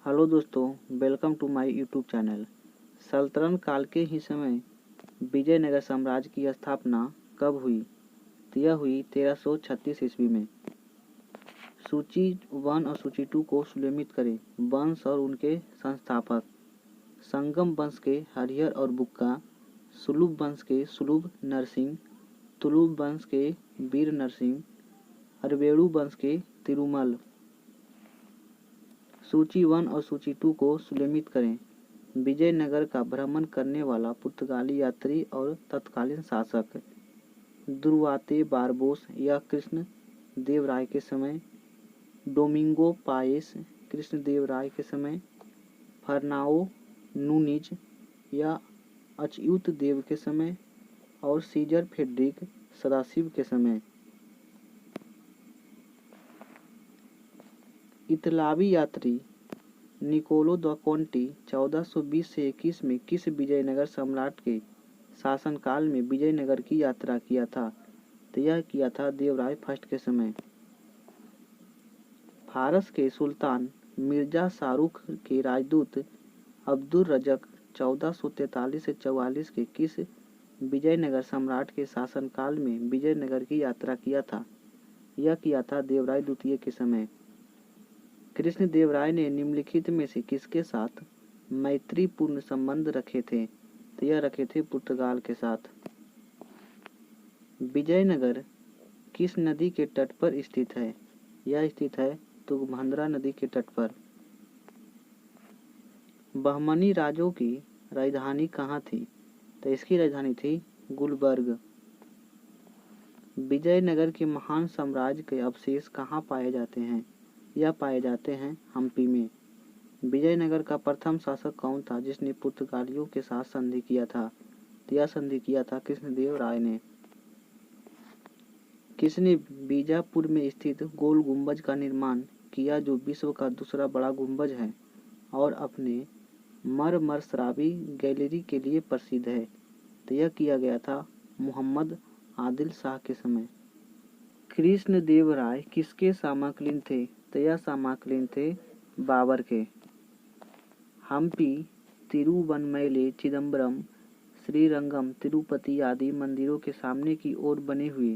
Hello दोस्तों, welcome to my YouTube channel. सल्तनत काल के ही समय विजयनगर साम्राज्य की स्थापना कब हुई? तो यह हुई 1336 ईस्वी में। सूची 1 और सूची 2 को सुलेमित करें। वंश और उनके संस्थापक: संगम वंश के हरिहर और बुक्का, सुलुभ वंश के सुलुभ नरसिंह, तुलुभ वंश के वीर नरसिंह, अरवेणु वंश के तिरुमल। सूची 1 और सूची 2 को सुलेमित करें। विजयनगर का भ्रमण करने वाला पुर्तगाली यात्री और तत्कालीन शासक: दुर्वाते बारबोस या कृष्ण देव राय के समय, डोमिंगो पाएस कृष्ण देव राय के समय, फर्नाओ नूनिज या अच्युत देव के समय और सीजर फेडरिक सदाशिव के समय। इतालवी यात्री निकोलो द कोंटी 1420 से 21 में किस विजयनगर सम्राट के शासनकाल में विजयनगर की यात्रा किया था? तो यह किया था देवराय फर्स्ट के समय। फारस के सुल्तान मिर्जा शाहरुख के राजदूत अब्दुल रज़्ज़क 1443 से 44 के किस विजयनगर सम्राट के शासनकाल में विजयनगर की यात्रा किया था? यह किया था देवराय द्वितीय के समय। कृष्ण देव राय ने निम्नलिखित में से किसके साथ मैत्रीपूर्ण संबंध रखे थे? तो यह रखे थे पुर्तगाल के साथ। विजयनगर किस नदी के तट पर स्थित है? यह स्थित है तुंगभद्रा नदी के तट पर। बहमनी राजों की राजधानी कहाँ थी? तो इसकी राजधानी थी गुलबर्ग। विजयनगर के महान साम्राज्य के अवशेष कहाँ पाए जाते हैं? यह पाए जाते हैं हम्पी में। विजयनगर का प्रथम शासक कौन था जिसने पुर्तगालियों के साथ संधि किया था? तो यह संधि किया था कृष्णदेव राय ने। किसने बीजापुर में स्थित गोल गुंबज का निर्माण किया जो विश्व का दूसरा बड़ा गुंबज है और अपने मरमरश्रावी गैलरी के लिए प्रसिद्ध है? तो यह किया गया था मोहम्मद आदिल शाह के समय। कृष्णदेव राय किसके समकालीन थे? तो यह समकालीन थे बाबर के। हम्पी, तिरुवनमलै, चिदम्बरम, श्रीरंगम, तिरुपति आदि मंदिरों के सामने की ओर बने हुए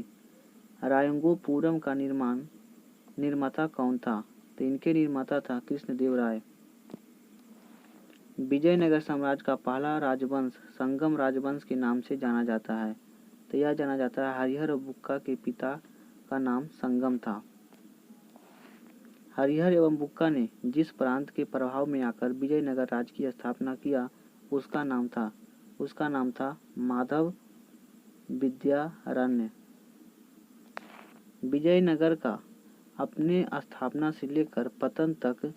रायंगोपुरम का निर्माता कौन था? तो इनके निर्माता था कृष्णदेव राय। विजयनगर साम्राज्य का पहला राजवंश संगम राजवंश के नाम से जाना जाता है। तो यह जाना जाता है हरिहर और बुक्का के पिता का नाम संगम था। हरिहर एवं बुक्का ने जिस प्रांत के प्रभाव में आकर विजयनगर राज्य की स्थापना किया उसका नाम था माधव विद्यारण्य। विजयनगर का अपने स्थापना से लेकर पतन तक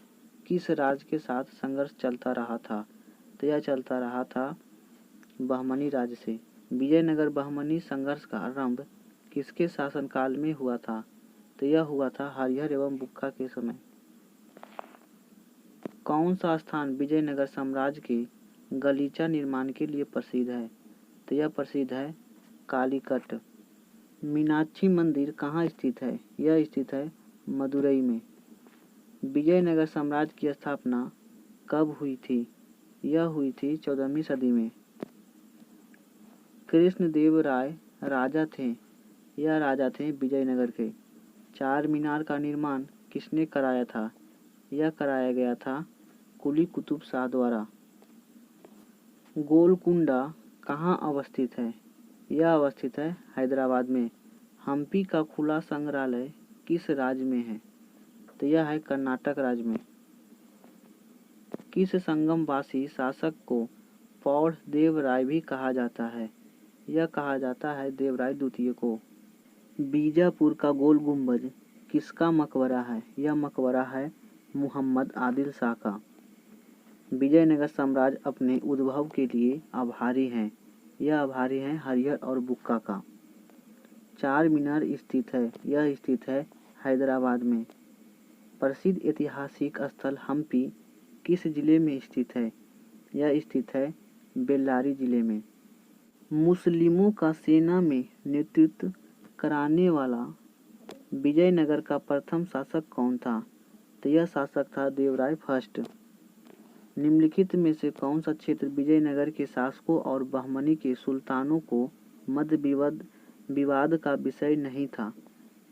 किस राज्य के साथ संघर्ष चलता रहा था? तो यह चलता रहा था बहमनी राज्य से। विजयनगर बहमनी संघर्ष का आरंभ किसके शासनकाल में हुआ था? तो यह हुआ था हरिहर एवं बुक्का के समय। कौन सा स्थान विजयनगर साम्राज्य के गलीचा निर्माण के लिए प्रसिद्ध है? तो यह प्रसिद्ध है कालीकट। मीनाक्षी मंदिर कहाँ स्थित है? यह स्थित है मदुरई में। विजयनगर साम्राज्य की स्थापना कब हुई थी? यह हुई थी 14वीं सदी में। कृष्णदेव राय राजा थे। यह राजा थे विजयनगर के। चार मीनार का निर्माण किसने कराया था? यह कराया गया था कुली कुतुब शाह द्वारा। गोलकुंडा कहाँ अवस्थित है? यह अवस्थित है हैदराबाद में। हम्पी का खुला संग्रहालय किस राज्य में है? तो यह है कर्नाटक राज्य में। किस संगमवासी शासक को पौड़ देव राय भी कहा जाता है? यह कहा जाता है देवराय द्वितीय को। बीजापुर का गोल गुंबज किसका मकबरा है? यह मकबरा है मोहम्मद आदिल शाह का। विजयनगर साम्राज्य अपने उद्भव के लिए आभारी है। यह आभारी है हरिहर और बुक्का का। चार मीनार स्थित है। यह स्थित है हैदराबाद में। प्रसिद्ध ऐतिहासिक स्थल हम्पी किस जिले में स्थित है? यह स्थित है बेल्लारी जिले में। मुस्लिमों का सेना में नेतृत्व कराने वाला विजयनगर का प्रथम शासक कौन था? तो यह शासक था देवराय फर्स्ट। निम्नलिखित में से कौन सा क्षेत्र विजयनगर के शासकों और बहमनी के सुल्तानों को मध्य विवाद का विषय नहीं था?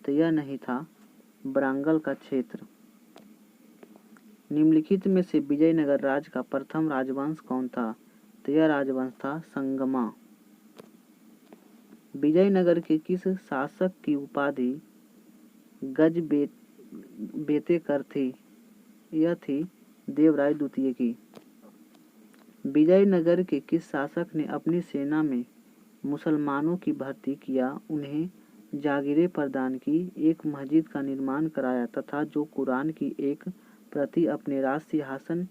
तो यह नहीं था बरांगल का क्षेत्र। निम्नलिखित में से विजयनगर राज्य का प्रथम राजवंश कौन था? तो यह राजवंश था संगमा। विजयनगर के किस शासक की उपाधि बेतेकर थी? यह थी देवराय द्वितीय की। विजयनगर के किस शासक ने अपनी सेना में मुसलमानों की भर्ती किया, उन्हें जागीरें प्रदान की, एक मस्जिद का निर्माण कराया तथा जो कुरान की एक प्रति अपने राज सिंहासन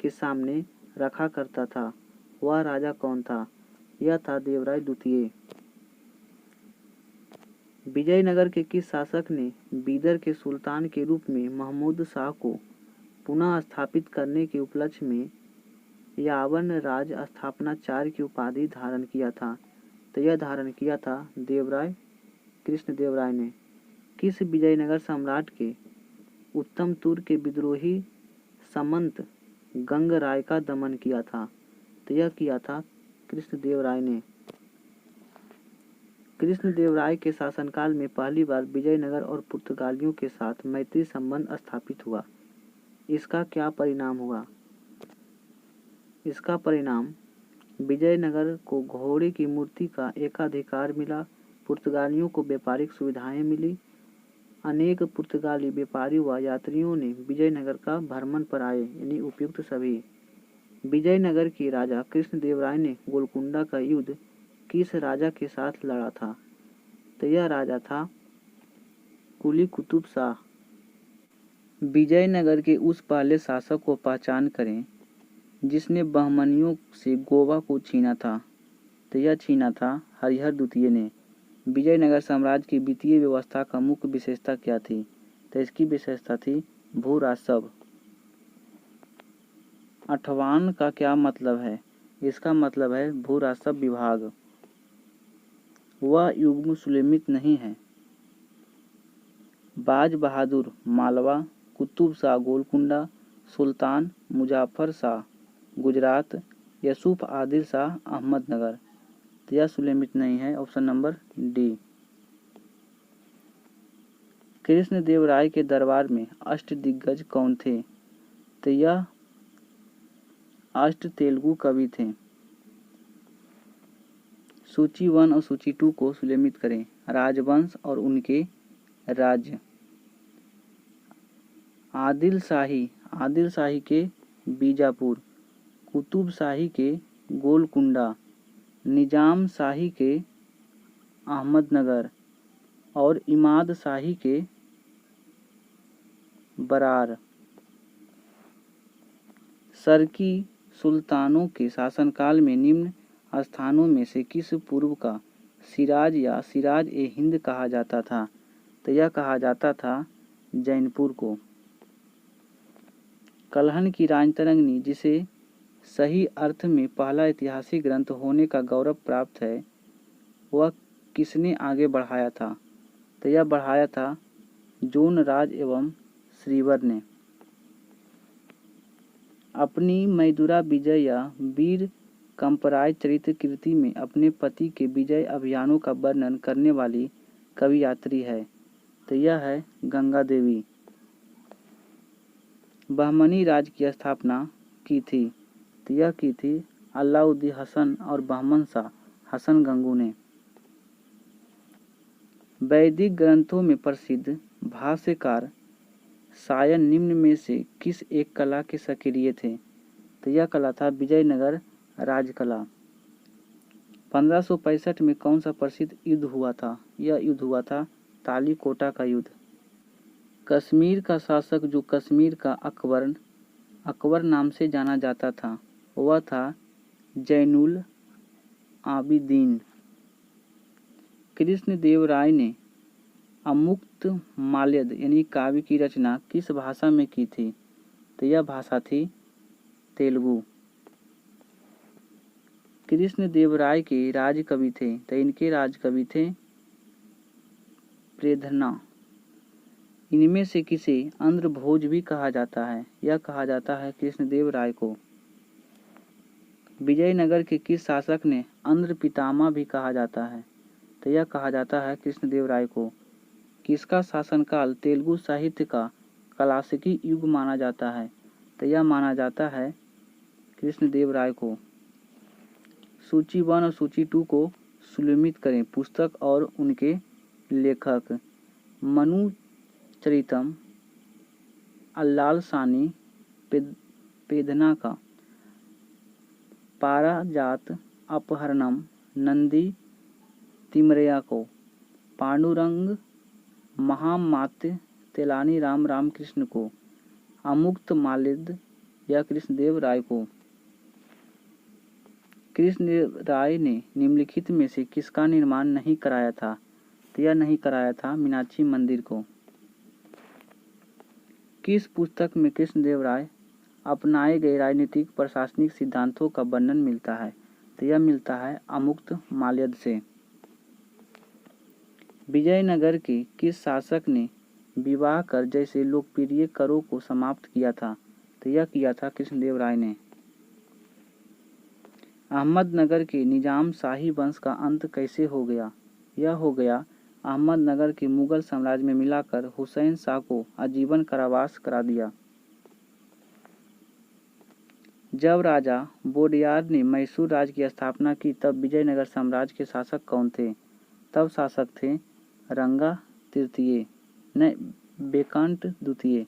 के सामने रखा करता था, वह राजा कौन था? यह था देवराय द्वितीय। विजयनगर के किस शासक ने बीदर के सुल्तान के रूप में महमूद शाह को पुनः स्थापित करने के उपलक्ष्य में यावन राज स्थापनाचार्य की उपाधि धारण किया था? तो यह धारण किया था देवराय कृष्णदेवराय ने। किस विजयनगर सम्राट के उत्तमतुर के विद्रोही समंत गंगराय का दमन किया था? तो यह किया था कृष्णदेवराय ने। कृष्णदेवराय के शासनकाल में पहली बार विजयनगर और पुर्तगालियों के साथ मैत्री संबंध स्थापित हुआ। इसका क्या परिणाम हुआ? इसका परिणाम विजयनगर को घोड़े की मूर्ति का एकाधिकार मिला, पुर्तगालियों को व्यापारिक सुविधाएं मिली। अनेक पुर्तगाली व्यापारी व यात्रियों ने विजयनगर का भ्रमण पर आए, यानी उपयुक्त सभी। विजयनगर के राजा कृष्णदेवराय ने गोलकुंडा का युद्ध किस राजा के साथ लड़ा था? तो यह राजा था कुली कुतुब शाह। विजयनगर के उस पहले शासक को पहचान करें जिसने बहमनियों से गोवा को छीना था। तो यह छीना था हरिहर द्वितीय ने। विजयनगर साम्राज्य की वित्तीय व्यवस्था का मुख्य विशेषता क्या थी? तो इसकी विशेषता थी भू राजस्व। अठवान का क्या मतलब है? इसका मतलब है भू राजस्व विभाग। वह युग्म सुलेमित नहीं है। बाज बहादुर मालवा, कुतुब शाह गोलकुंडा, सुल्तान मुजाफर शाह गुजरात, यूसुफ आदिल शाह अहमदनगर। तो यह सुलेमित नहीं है, ऑप्शन नंबर डी। कृष्णदेवराय के दरबार में अष्टदिग्गज कौन थे? तो यह अष्ट तेलुगु कवि थे। सूची 1 और सूची 2 को सुलेमित करें। राजवंश और उनके राज्य। आदिल शाही के बीजापुर, कुतुब शाही के गोलकुंडा, निजाम शाही के अहमदनगर और इमाद शाही के बरार। सरकी सुल्तानों के शासनकाल में निम्न स्थानों में से किस पूर्व का सिराज या सिराज ए हिंद कहा जाता था? तो यह कहा जाता था जैनपुर को। कलहन की राजतरंगिणी, जिसे सही अर्थ में पहला ऐतिहासिक ग्रंथ होने का गौरव प्राप्त है, वह किसने आगे बढ़ाया था? तो यह बढ़ाया था जोन राज एवं श्रीवर ने। अपनी मैदुरा विजय या वीर कंपराय चरित्र कृति में अपने पति के विजय अभियानों का वर्णन करने वाली कवियात्री है। तो यह है गंगा देवी। बहमनी राज्य की स्थापना की थी? तो यह की थी अलाउद्दीन हसन और बहमन शाह हसन गंगू ने। वैदिक ग्रंथों में प्रसिद्ध भाष्यकार सायन निम्न में से किस एक कला के सक्रिय थे? तो यह कला था विजयनगर राजकला। 1565 में कौन सा प्रसिद्ध युद्ध हुआ था? यह युद्ध हुआ था तालीकोटा का युद्ध। कश्मीर का शासक जो कश्मीर का अकबर नाम से जाना जाता था, वह था जैनुल आबिदीन। कृष्णदेवराय ने अमुक्त माल्यद यानी काव्य की रचना किस भाषा में की थी? तो यह भाषा थी तेलुगु। कृष्णदेवराय के राजकवि थे, तो इनके राजकवि थे प्रेधना। इनमें से किसे आंध्रभोज भी कहा जाता है? यह कहा जाता है कृष्णदेवराय को। विजयनगर के किस शासक ने आंध्र पितामह भी कहा जाता है? तो यह कहा जाता है कृष्णदेव राय को। किसका शासनकाल तेलुगु साहित्य का क्लासिकी युग माना जाता है? तो यह माना जाता है कृष्णदेव राय को। सूची 1 और सूची 2 को सुलमित करें। पुस्तक और उनके लेखक। मनु चरितम, अल्लाल सानी पेदना का, पाराजात अपहरणम नंदी तिमरया को, पांडुरंग महामात्य तेलानी राम रामकृष्ण को, अमुक्त मालिद या कृष्णदेव राय को। कृष्णदेव राय ने निम्नलिखित में से किसका निर्माण नहीं कराया था? तो यह नहीं कराया था मीनाक्षी मंदिर को। किस पुस्तक में कृष्णदेव राय अपनाए गए राजनीतिक प्रशासनिक सिद्धांतों का वर्णन मिलता है? तो यह मिलता है अमुक्त माल्यद से। विजयनगर के किस शासक ने विवाह कर जैसे लोकप्रिय करों को समाप्त किया था? तो यह किया था कृष्णदेव राय ने। अहमदनगर के निजाम शाही वंश का अंत कैसे हो गया? यह हो गया अहमदनगर के मुगल साम्राज्य में मिलाकर हुसैन शाह को आजीवन कारावास करा दिया। जब राजा वोडियार ने मैसूर राज्य की स्थापना की तब विजयनगर साम्राज्य के शासक कौन थे? तब शासक थे रंगा तृतीय न बेकंट द्वितीय।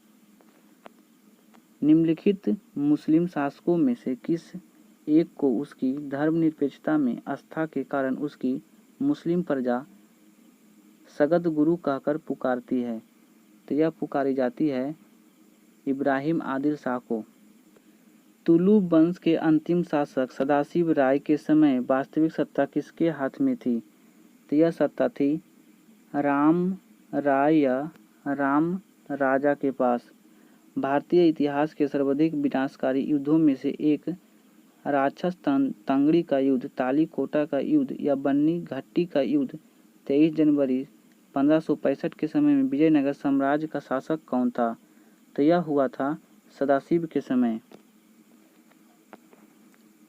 निम्नलिखित मुस्लिम शासकों में से किस एक को उसकी धर्मनिरपेक्षता में आस्था के कारण उसकी मुस्लिम प्रजा सगद गुरु कहकर पुकारती है? तो यह पुकारी जाती है इब्राहिम आदिल शाह को। तुलु वंश के अंतिम शासक सदाशिव राय के समय वास्तविक सत्ता किसके हाथ में थी? तो यह सत्ता थी राम राय या राम राजा के पास। भारतीय इतिहास के सर्वाधिक विनाशकारी युद्धों में से एक राक्षस तंगड़ी का युद्ध, तालीकोटा का युद्ध या बन्नी घट्टी का युद्ध 23 जनवरी 1565 के समय में विजयनगर साम्राज्य का शासक कौन था? तो यह हुआ था सदाशिव के समय।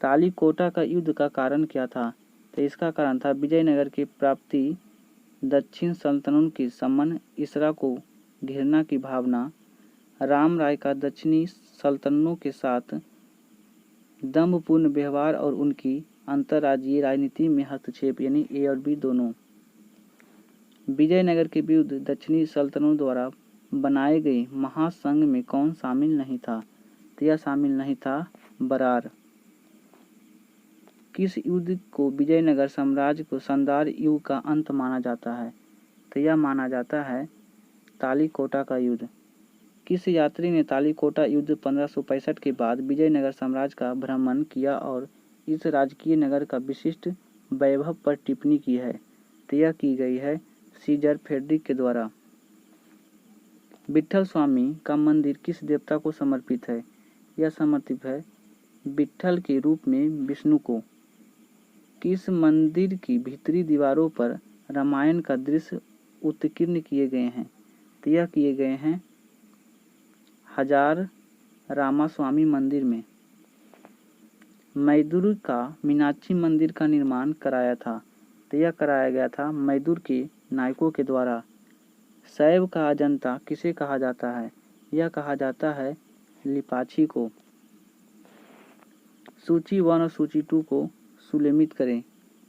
तालीकोटा का युद्ध का कारण क्या था? तो इसका कारण था विजयनगर की प्राप्ति दक्षिण सल्तनतों की समन इसरा को घिरना की भावना, राम राय का दक्षिणी सल्तनतों के साथ दंभपूर्ण व्यवहार और उनकी अंतर्राज्यीय राजनीति में हस्तक्षेप यानी ए और बी दोनों। विजयनगर के विरुद्ध दक्षिणी सल्तनतों द्वारा बनाए गए महासंघ में कौन शामिल नहीं था? तो यह शामिल नहीं था बरार। किस युद्ध को विजयनगर साम्राज्य को शानदार युग का अंत माना जाता है? तो यह माना जाता है तालीकोटा का युद्ध। किस यात्री ने तालीकोटा युद्ध 1565 के बाद विजयनगर साम्राज्य का भ्रमण किया और इस राजकीय नगर का विशिष्ट वैभव पर टिप्पणी की है? तो यह की गई है सीजर फ्रेडरिक के द्वारा। विट्ठल स्वामी का मंदिर किस देवता को समर्पित है? यह समर्पित है विट्ठल के रूप में विष्णु को। किस मंदिर की भीतरी दीवारों पर रामायण का दृश्य उत्कीर्ण किए गए हैं? तो यह किए गए हैं हजार रामास्वामी मंदिर में। मैदूर का मीनाक्षी मंदिर का निर्माण कराया था? तो यह कराया गया था मैदूर के नायकों के द्वारा। शैव का अजंता किसे कहा जाता है? यह कहा जाता है लिपाची को। सूची 1 और सूची 2 को सुलेमित करें।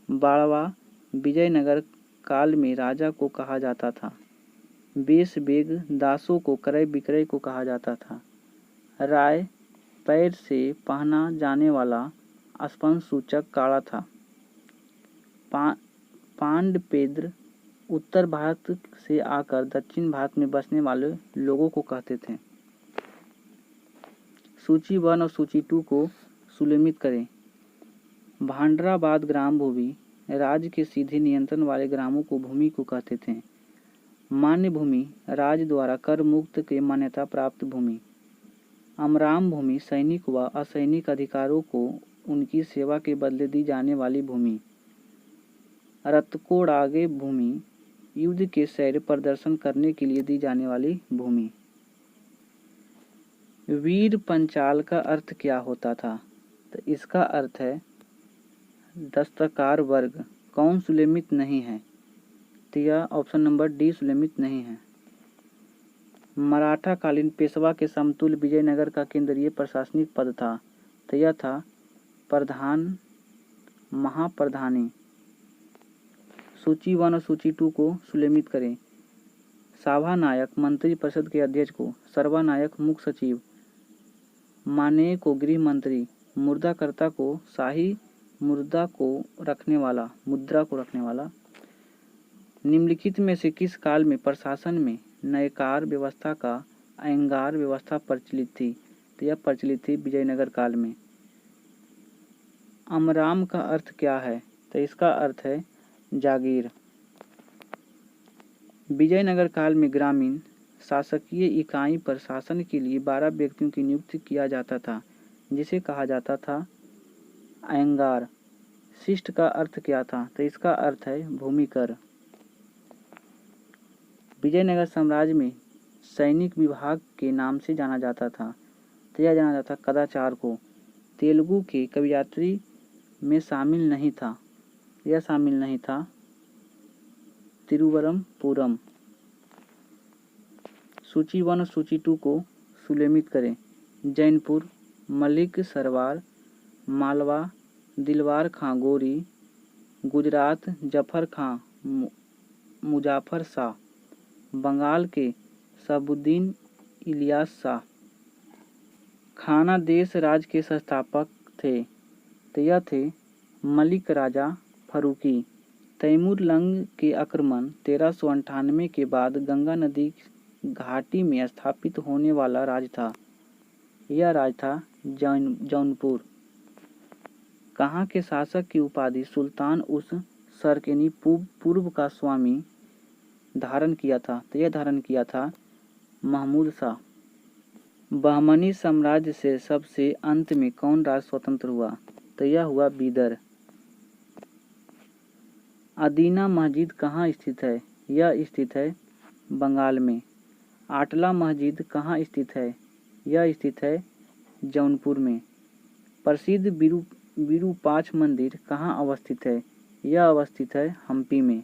बाड़वा विजयनगर काल में राजा को कहा जाता था। बेस बेग दासों को क्रय विक्रय को कहा जाता था। राय पैर से पहना जाने वाला स्पर्श सूचक काड़ा था। पांडपेद्र उत्तर भारत से आकर दक्षिण भारत में बसने वाले लोगों को कहते थे। सूची 1 और सूची 2 को सुलेमित करें। भांडराबाद ग्राम भूमि राज्य के सीधे नियंत्रण वाले ग्रामों को भूमि को कहते थे। मान्य भूमि राज्य द्वारा कर मुक्त के मान्यता प्राप्त भूमि। अमराम भूमि सैनिक व असैनिक अधिकारों को उनकी सेवा के बदले दी जाने वाली भूमि। रत्कोड़ागे भूमि युद्ध के शौर्य प्रदर्शन करने के लिए दी जाने वाली भूमि। वीर पंचाल का अर्थ क्या होता था? तो इसका अर्थ है दस्तकार वर्ग। कौन सुलेमित नहीं है? तो यह ऑप्शन नंबर डी सुलेमित नहीं है। मराठा कालीन पेशवा के समतुल्य विजयनगर का केंद्रीय प्रशासनिक पद था। तो यह था प्रधान महाप्रधानी। सूची 1 और सूची 2 को सुलेमित करें। सभानायक मंत्री परिषद के अध्यक्ष को, सर्वानायक मुख्य सचिव, मानेय को गृह मंत्री, मुद्राकर्ता को शाही मुद्रा को रखने वाला। निम्नलिखित में से किस काल में प्रशासन में नयकार व्यवस्था का अयंगार व्यवस्था प्रचलित थी? तो यह प्रचलित थी विजयनगर काल में। अमराम का अर्थ क्या है? तो इसका अर्थ है जागीर। विजयनगर काल में ग्रामीण शासकीय इकाई पर शासन के लिए 12 व्यक्तियों की नियुक्ति किया जाता था, जिसे कहा जाता था अयंगार। शिष्ट का अर्थ क्या था? तो इसका अर्थ है भूमिकर। विजयनगर साम्राज्य में सैनिक विभाग के नाम से जाना जाता था। तो यह जाना जाता कदाचार को। तेलुगु के कवयित्री में शामिल नहीं था। यह शामिल नहीं था तिरुवरमपुरम। सूची 1 और सूची 2 को सुलेमित करें। जैनपुर, मलिक सरवार, मालवा, दिलवार खां गोरी, गुजरात जफर खां मुजाफर शाह, बंगाल के शहाबुद्दीन इलियास शाह। खाना देश राज के संस्थापक थे। तो यह थे मलिक राजा फरूकी। तैमूर लंग के आक्रमण 1398 के बाद गंगा नदी घाटी में स्थापित होने वाला राज था। यह राज था जौनपुर। कहाँ के शासक की उपाधि सुल्तान उस सरकेनी पूर्व का स्वामी धारण किया था? तो यह धारण किया था महमूद शाह। बहमनी साम्राज्य से सबसे अंत में कौन राज्य स्वतंत्र हुआ? तो यह हुआ बीदर। अदीना मस्जिद कहाँ स्थित है? यह स्थित है बंगाल में। आटला मस्जिद कहाँ स्थित है? यह स्थित है जौनपुर में। प्रसिद्ध विरूपाक्ष मंदिर कहाँ अवस्थित है? यह अवस्थित है हम्पी में।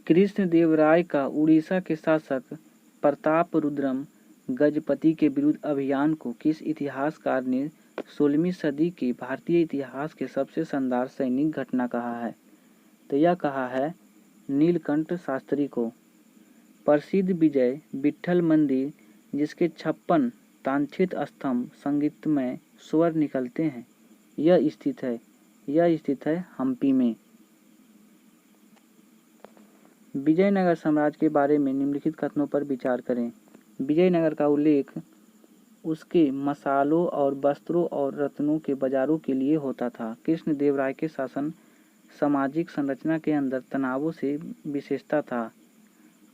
कृष्णदेवराय का उड़ीसा के शासक प्रतापरुद्रम गजपति के विरुद्ध अभियान को किस इतिहासकार ने 16वीं सदी के भारतीय इतिहास के सबसे शानदार सैनिक घटना कहा है? तो यह कहा है नीलकंठ शास्त्री को। प्रसिद्ध विजय विट्ठल मंदिर जिसके 56 तांत्रिक स्तंभ संगीतमय स्वर निकलते हैं, यह स्थित है हम्पी में। विजयनगर साम्राज्य के बारे में निम्नलिखित कथनों पर विचार करें। विजयनगर का उल्लेख उसके मसालों और वस्त्रों और रत्नों के बाजारों के लिए होता था। कृष्णदेवराय के शासन सामाजिक संरचना के अंदर तनावों से विशेषता था।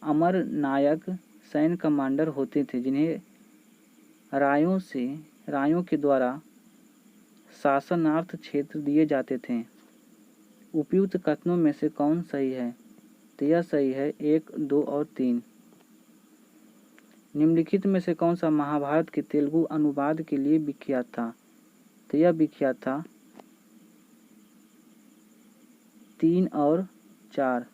अमर नायक सैन्य कमांडर होते थे जिन्हें रायों के द्वारा शासनार्थ क्षेत्र दिए जाते थे। उपयुक्त कथनों में से कौन सही है? तो यह सही है 1, 2 और 3। निम्नलिखित में से कौन सा महाभारत के तेलुगु अनुवाद के लिए विख्यात था? तो यह विख्यात था 3 और 4।